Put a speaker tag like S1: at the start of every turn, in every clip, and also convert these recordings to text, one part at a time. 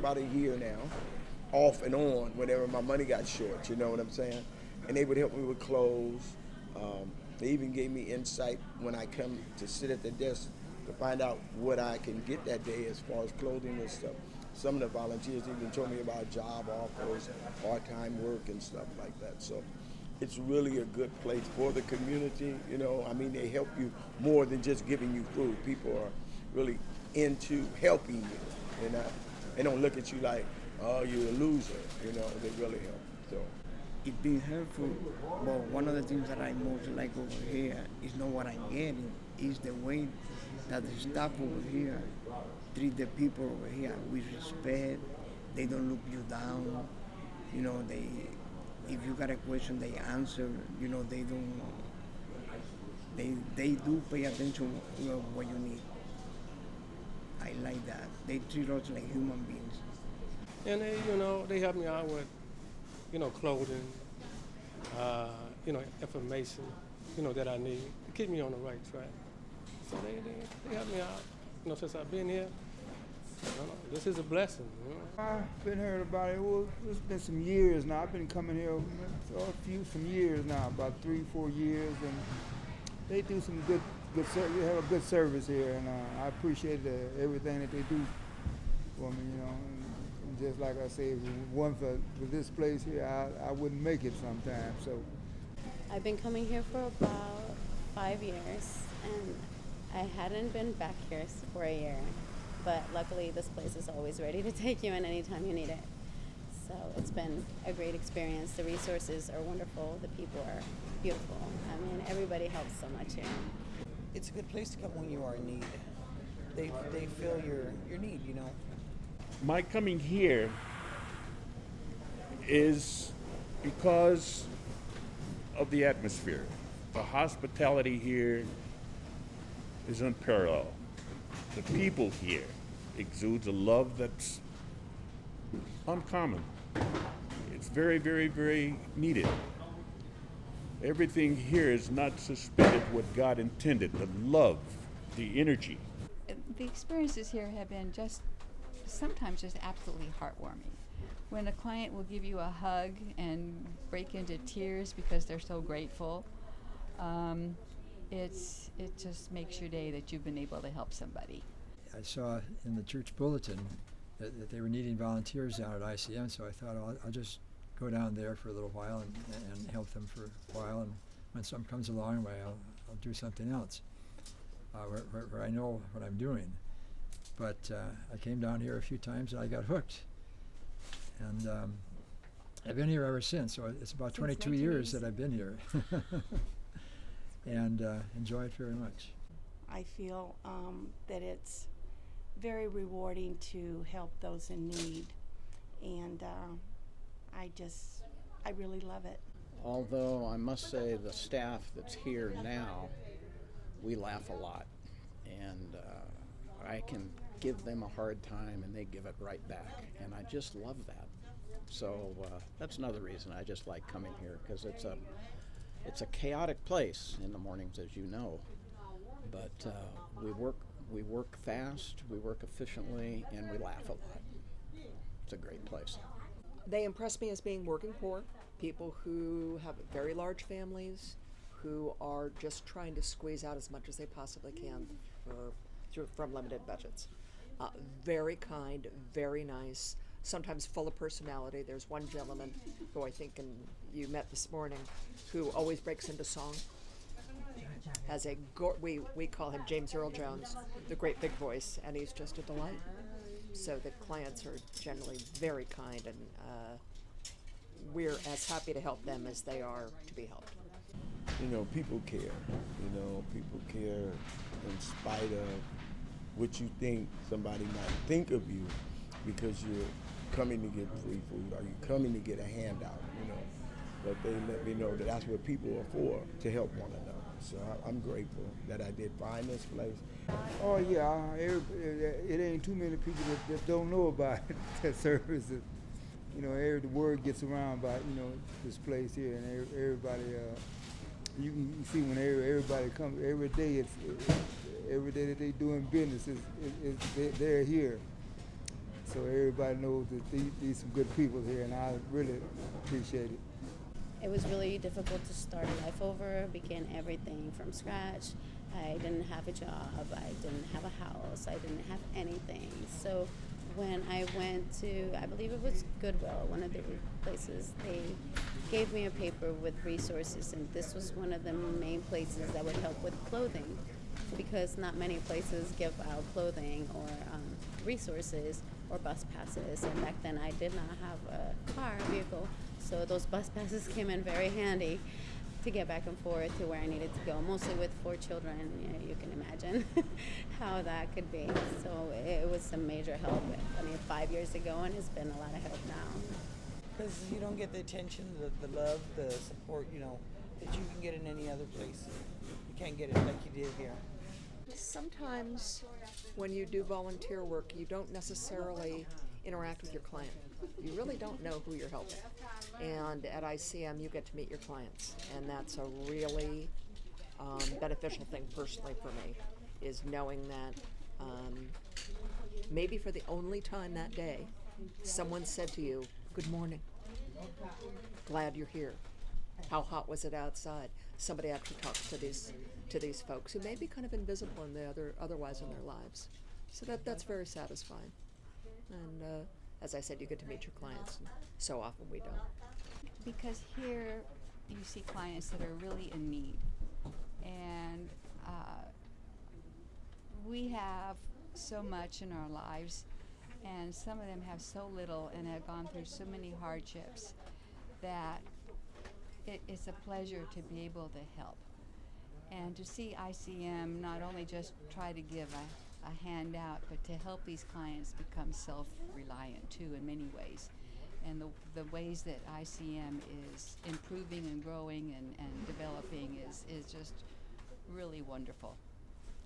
S1: about a year now, off and on, whenever my money got short, you know what I'm saying? And they would help me with clothes. They even gave me insight when I come to sit at the desk to find out what I can get that day as far as clothing and stuff. Some of the volunteers even told me about job offers, part-time work and stuff like that. So it's really a good place for the community, you know. I mean, they help you more than just giving you food. People are really into helping you, you know. They don't look at you like, oh, you're a loser, you know. They really help, so.
S2: It's been helpful, but one of the things that I most like over here is not what I'm getting, is the way that the staff over here treat the people over here with respect. They don't look you down. You know, if you got a question, they answer. You know, they don't. They do pay attention to what you need. I like that. They treat us like human beings.
S3: And they help me out with, clothing, information, that I need to keep me on the right track. So they help me out, since I've been here. This is a blessing.
S4: I've been heard about it. Well, it's been some years now. I've been coming here some years now, about 3-4 years, and they do some good service. They have a good service here, and I appreciate everything that they do for me. And just like I say, if it wasn't for this place here, I wouldn't make it sometimes. So
S5: I've been coming here for about 5 years, and I hadn't been back here for a year. But luckily, this place is always ready to take you in anytime you need it. So it's been a great experience. The resources are wonderful. The people are beautiful. I mean, everybody helps so much here.
S6: It's a good place to come when you are in need. They feel your need,
S7: My coming here is because of the atmosphere. The hospitality here is unparalleled. The people here exudes a love that's uncommon. It's very, very, very needed. Everything here is not suspended what God intended. The love, the energy.
S8: The experiences here have been sometimes just absolutely heartwarming. When a client will give you a hug and break into tears because they're so grateful, it just makes your day that you've been able to help somebody.
S9: I saw in the church bulletin that they were needing volunteers down at ICM, so I thought I'll just go down there for a little while and help them for a while, and when something comes along, I'll do something else where I know what I'm doing. But I came down here a few times and I got hooked, and I've been here ever since. So it's about 22 years that I've been here, and enjoy it very much.
S10: I feel that it's very rewarding to help those in need, and I really love it.
S11: Although I must say the staff that's here now, we laugh a lot, and I can give them a hard time and they give it right back, and I just love that. So that's another reason I just like coming here, because it's a chaotic place in the mornings, as you know, but we work fast, we work efficiently, and we laugh a lot. It's a great place.
S12: They impress me as being working poor, people who have very large families, who are just trying to squeeze out as much as they possibly can from limited budgets. Very kind, very nice, sometimes full of personality. There's one gentleman who I think you met this morning who always breaks into song. Has we call him James Earl Jones, the great big voice, and he's just a delight. So the clients are generally very kind, and we're as happy to help them as they are to be helped.
S1: People care. People care in spite of what you think somebody might think of you, because you're coming to get free food or you're coming to get a handout, But they let me know that that's what people are for, to help one another. So I'm grateful that I did find this place.
S4: Oh yeah, it ain't too many people that don't know about that service. The word gets around about this place here, and everybody. You can see when everybody comes every day. Every day that they doing business they're here. so everybody knows that these some good people here, and I really appreciate it.
S5: It was really difficult to start life over, begin everything from scratch. I didn't have a job, I didn't have a house, I didn't have anything. So when I went to, I believe it was Goodwill, one of the places, they gave me a paper with resources, and this was one of the main places that would help with clothing, because not many places give out clothing or resources or bus passes. And back then I did not have a vehicle, so those bus passes came in very handy to get back and forth to where I needed to go, mostly with 4 children. You can imagine how that could be. So it was some major help. I mean, 5 years ago, and it's been a lot of help now.
S6: Because you don't get the attention, the love, the support, you know, that you can get in any other place. You can't get it like you did here.
S12: Sometimes when you do volunteer work, you don't necessarily interact with your client. You really don't know who you're helping. And at ICM, you get to meet your clients. And that's a really beneficial thing personally for me, is knowing that maybe for the only time that day, someone said to you, "Good morning. Glad you're here. How hot was it outside?" Somebody actually talks to these folks who may be kind of invisible in otherwise in their lives. So that's very satisfying. And as I said, you get to meet your clients. And so often we don't.
S8: Because here you see clients that are really in need, and we have so much in our lives, and some of them have so little and have gone through so many hardships that it's a pleasure to be able to help. And to see ICM not only just try to give a handout, but to help these clients become self-reliant too in many ways. And the ways that ICM is improving and growing and developing is just really wonderful.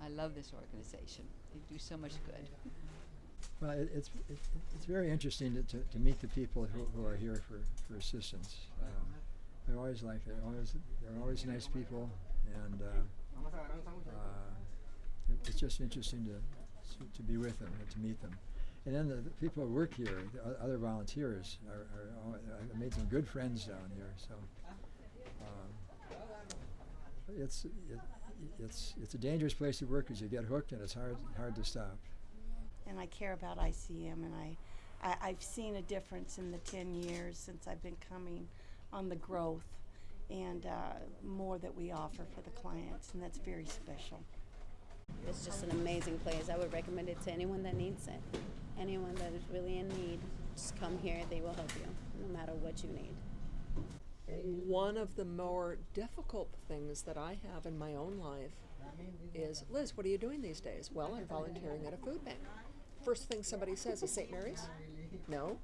S8: I love this organization. They do so much good.
S9: Well, it's very interesting to meet the people who are here for assistance. They're always like they're always nice people, and it's just interesting to be with them and to meet them. And then the people who work here, the other volunteers, I made some good friends down here. So it's a dangerous place to work because you get hooked and it's hard to stop.
S10: And I care about ICM, and I've seen a difference in the 10 years since I've been coming on the growth and more that we offer for the clients, and that's very special.
S5: It's just an amazing place. I would recommend it to anyone that needs it. Anyone that is really in need, just come here. They will help you, no matter what you need.
S12: One of the more difficult things that I have in my own life is, "Liz, what are you doing these days?" "Well, I'm volunteering at a food bank." First thing somebody says is, "St. Mary's?" "No."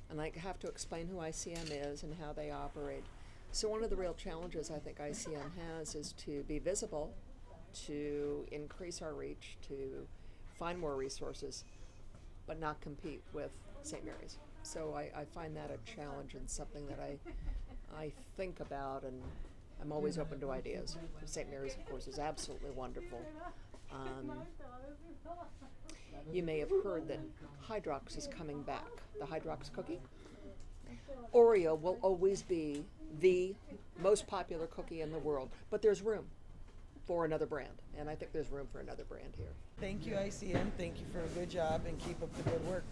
S12: And I have to explain who ICM is and how they operate. So one of the real challenges I think ICM has is to be visible, to increase our reach, to find more resources, but not compete with St. Mary's. So I find that a challenge and something that I think about, and I'm always open to ideas. St. Mary's, of course, is absolutely wonderful. You may have heard that Hydrox is coming back, the Hydrox cookie. Oreo will always be the most popular cookie in the world, but there's room for another brand, and I think there's room for another brand here.
S6: Thank you, ICM. Thank you for a good job, and keep up the good work.